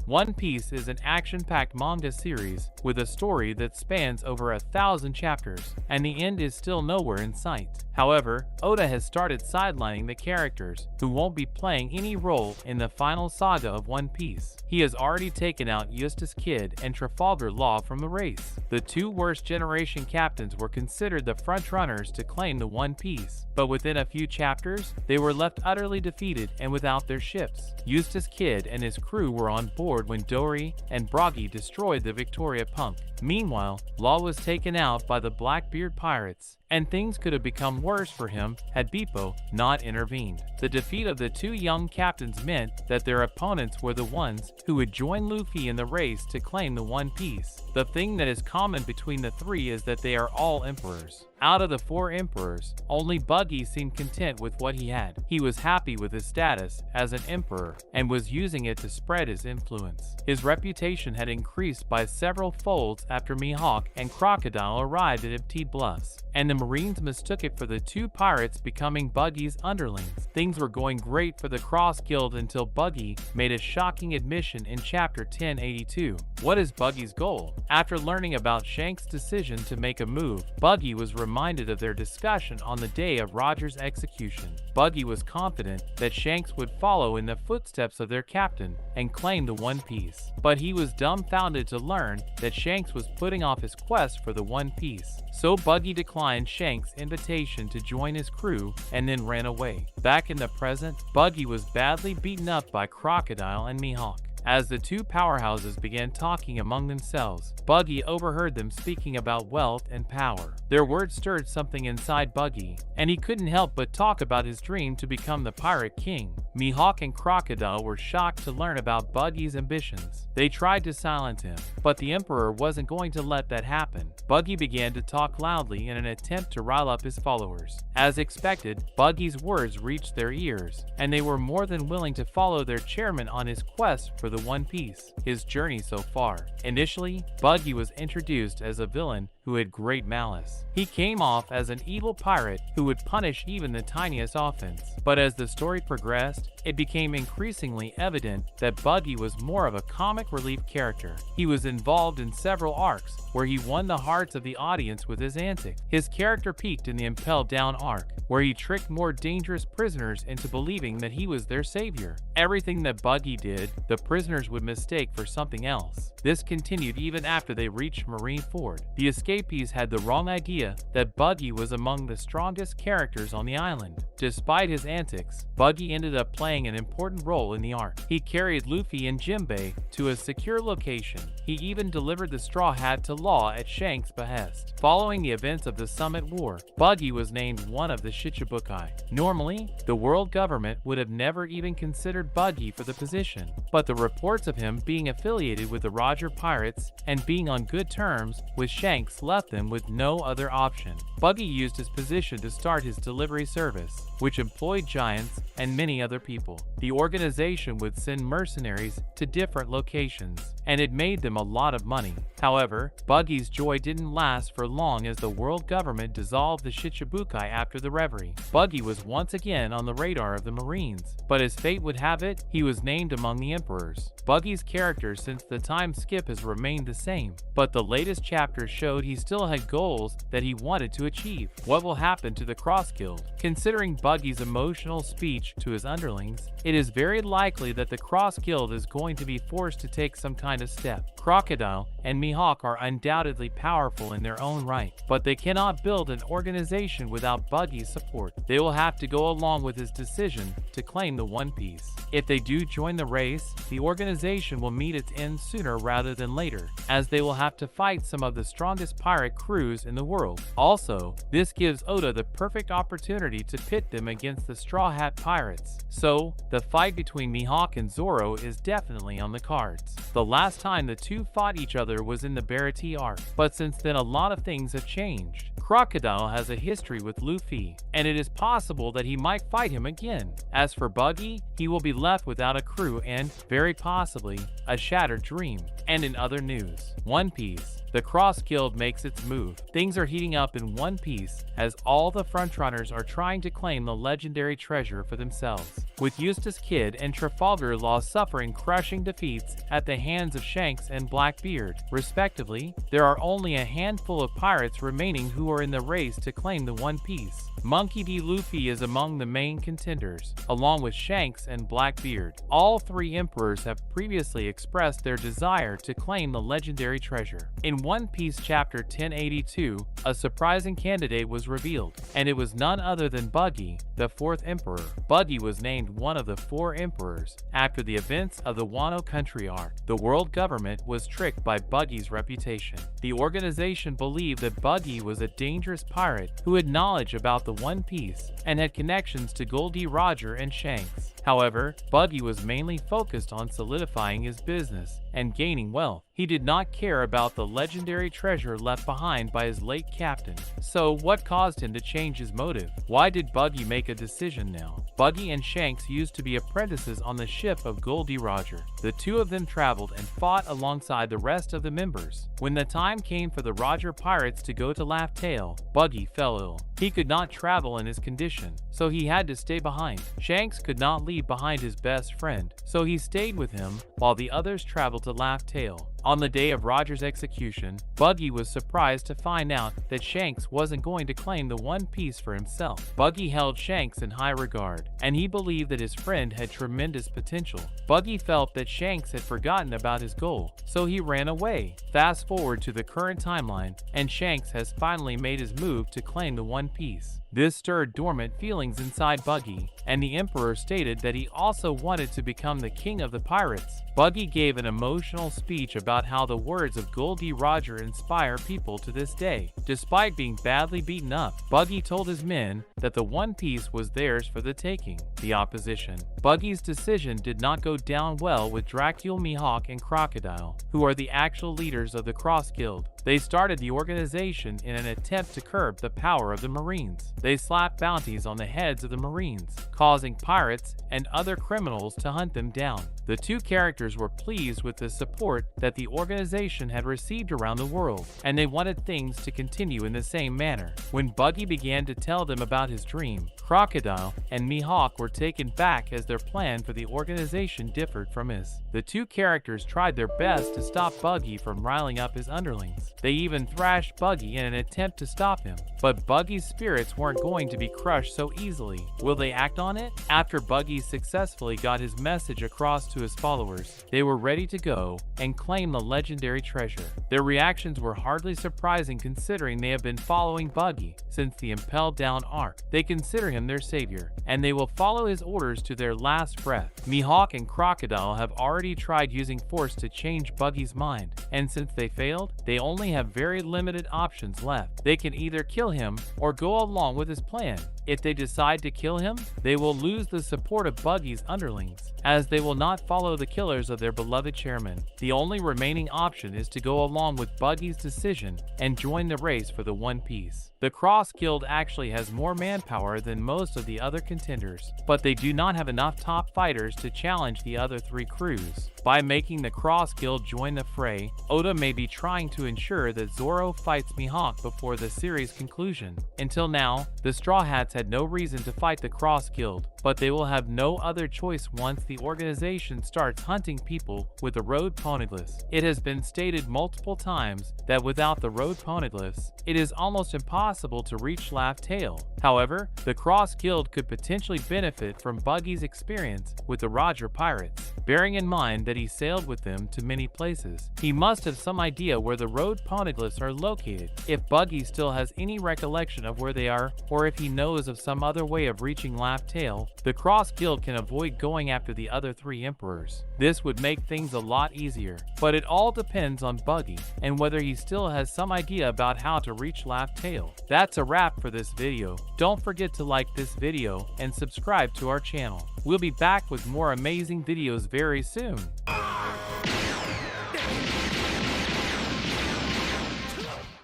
One Piece is an action-packed manga series with a story that spans over 1,000 chapters, and the end is still nowhere in sight. However, Oda has started sidelining the characters who won't be playing any role in the final saga of One Piece. He has already taken out Eustace Kid and Trafalgar Law from the race. The two worst generation captains were considered the frontrunners to claim the One Piece, but within a few chapters, they were left utterly defeated and without their ships. Eustace Kid and his crew were on board when Dory and Buggy destroyed the Victoria Punk. Meanwhile, Law was taken out by the Blackbeard pirates, and things could have become worse for him had Beppo not intervened. The defeat of the two young captains meant that their opponents were the ones who would join Luffy in the race to claim the One Piece. The thing that is common between the three is that they are all emperors. Out of the four emperors, only Buggy seemed content with what he had. He was happy with his status as an emperor and was using it to spread his influence. His reputation had increased by several folds after Mihawk and Crocodile arrived at Empty Bluffs, and the Marines mistook it for the two pirates becoming Buggy's underlings. Things were going great for the Cross Guild until Buggy made a shocking admission in chapter 1082. What is Buggy's goal? After learning about Shanks' decision to make a move, Buggy was reminded of their discussion on the day of Roger's execution. Buggy was confident that Shanks would follow in the footsteps of their captain and claim the One Piece, but he was dumbfounded to learn that Shanks was putting off his quest for the One Piece. So Buggy declined Shanks' invitation to join his crew and then ran away. Back in the present, Buggy was badly beaten up by Crocodile and Mihawk. As the two powerhouses began talking among themselves, Buggy overheard them speaking about wealth and power. Their words stirred something inside Buggy, and he couldn't help but talk about his dream to become the Pirate King. Mihawk and Crocodile were shocked to learn about Buggy's ambitions. They tried to silence him, but the Emperor wasn't going to let that happen. Buggy began to talk loudly in an attempt to rile up his followers. As expected, Buggy's words reached their ears, and they were more than willing to follow their chairman on his quest for the One Piece. His journey so far. Initially, Buggy was introduced as a villain who had great malice. He came off as an evil pirate who would punish even the tiniest offense. But as the story progressed, it became increasingly evident that Buggy was more of a comic relief character. He was involved in several arcs where he won the hearts of the audience with his antics. His character peaked in the Impel Down arc, where he tricked more dangerous prisoners into believing that he was their savior. Everything that Buggy did, the prisoners would mistake for something else. This continued even after they reached Marineford. The escapees had the wrong idea that Buggy was among the strongest characters on the island. Despite his antics, Buggy ended up playing an important role in the arc. He carried Luffy and Jinbei to a secure location. He even delivered the Straw Hat to Law at Shanks' behest. Following the events of the Summit War, Buggy was named one of the Shichibukai. Normally, the world government would have never even considered Buggy for the position, but the reports of him being affiliated with the Roger Pirates and being on good terms with Shanks left them with no other option. Buggy used his position to start his delivery service, which employed giants and many other people. The organization would send mercenaries to different locations, and it made them a lot of money. However, Buggy's joy didn't last for long as the world government dissolved the Shichibukai after the reverie. Buggy was once again on the radar of the Marines, but as fate would have it, he was named among the emperors. Buggy's character since the time skip has remained the same, but the latest chapter showed he still had goals that he wanted to achieve. What will happen to the Cross Guild? Considering Buggy's emotional speech to his underlings, it is very likely that the Cross Guild is going to be forced to take some kind of step. Crocodile and Mihawk are undoubtedly powerful in their own right, but they cannot build an organization without Buggy's support. They will have to go along with his decision to claim the One Piece. If they do join the race, the organization will meet its end sooner rather than later, as they will have to fight some of the strongest pirate crews in the world. Also, this gives Oda the perfect opportunity to pit them against the Straw Hat Pirates. So, the fight between Mihawk and Zoro is definitely on the cards. The last time the two fought each other was in the Barati arc, but since then a lot of things have changed. Crocodile has a history with Luffy, and it is possible that he might fight him again. As for Buggy, he will be left without a crew and, very possibly, a shattered dream. And in other news, One Piece. the Cross Guild makes its move. Things are heating up in One Piece as all the frontrunners are trying to claim the legendary treasure for themselves, with Eustace Kid and Trafalgar Law suffering crushing defeats at the hands of Shanks and Blackbeard, respectively. There are only a handful of pirates remaining who are in the race to claim the One Piece. Monkey D. Luffy is among the main contenders, along with Shanks and Blackbeard. All three emperors have previously expressed their desire to claim the legendary treasure. In One Piece chapter 1082, a surprising candidate was revealed, and it was none other than Buggy, the fourth emperor. Buggy was named one of the four emperors after the events of the Wano Country arc. The world government was tricked by Buggy's reputation. The organization believed that Buggy was a dangerous pirate who had knowledge about the One Piece and had connections to Goldie Roger and Shanks. However, Buggy was mainly focused on solidifying his business and gaining wealth. He did not care about the legendary treasure left behind by his late captain. So what caused him to change his motive? Why did Buggy make a decision now? Buggy and Shanks used to be apprentices on the ship of Goldie Roger. The two of them traveled and fought alongside the rest of the members. When the time came for the Roger pirates to go to Laugh Tale, Buggy fell ill. He could not travel in his condition, so he had to stay behind. Shanks could not leave behind his best friend, so he stayed with him while the others traveled to Laugh Tale. On the day of Roger's execution, Buggy was surprised to find out that Shanks wasn't going to claim the One Piece for himself. Buggy held Shanks in high regard, and he believed that his friend had tremendous potential. Buggy felt that Shanks had forgotten about his goal, so he ran away. Fast forward to the current timeline, and Shanks has finally made his move to claim the One Piece. This stirred dormant feelings inside Buggy, and the Emperor stated that he also wanted to become the king of the pirates. Buggy gave an emotional speech about how the words of Goldie Roger inspire people to this day. Despite being badly beaten up, Buggy told his men that the One Piece was theirs for the taking. The opposition. Buggy's decision did not go down well with Dracula, Mihawk, and Crocodile, who are the actual leaders of the Cross Guild. They started the organization in an attempt to curb the power of the Marines. They slapped bounties on the heads of the Marines, causing pirates and other criminals to hunt them down. The two characters were pleased with the support that the organization had received around the world, and they wanted things to continue in the same manner. When Buggy began to tell them about his dream, Crocodile and Mihawk were taken back as their plan for the organization differed from his. The two characters tried their best to stop Buggy from riling up his underlings. They even thrashed Buggy in an attempt to stop him, but Buggy's spirits weren't going to be crushed so easily. Will they act on it? After Buggy successfully got his message across to his followers, they were ready to go and claim the legendary treasure. Their reactions were hardly surprising considering they have been following Buggy since the Impelled Down arc. They consider him their savior, and they will follow his orders to their last breath. Mihawk and Crocodile have already tried using force to change Buggy's mind, and since they failed, they only have very limited options left. They can either kill him or go along with his plan. If they decide to kill him, they will lose the support of Buggy's underlings, as they will not follow the killers of their beloved chairman. The only remaining option is to go along with Buggy's decision and join the race for the One Piece. The Cross Guild actually has more manpower than most of the other contenders, but they do not have enough top fighters to challenge the other three crews. By making the Cross Guild join the fray, Oda may be trying to ensure that Zoro fights Mihawk before the series conclusion. Until now, the Straw Hats had no reason to fight the Cross Guild, but they will have no other choice once the organization starts hunting people with the road poneglyphs. It has been stated multiple times that without the road poneglyphs, it is almost impossible to reach Laugh Tale. However, the Cross Guild could potentially benefit from Buggy's experience with the Roger pirates. Bearing in mind that he sailed with them to many places, he must have some idea where the road poneglyphs are located. If Buggy still has any recollection of where they are, or if he knows of some other way of reaching Laugh Tale, the Cross Guild can avoid going after the other three emperors. This would make things a lot easier, but it all depends on Buggy and whether he still has some idea about how to reach Laugh Tale. That's a wrap for this video. Don't forget to like this video and subscribe to our channel. We'll be back with more amazing videos very soon.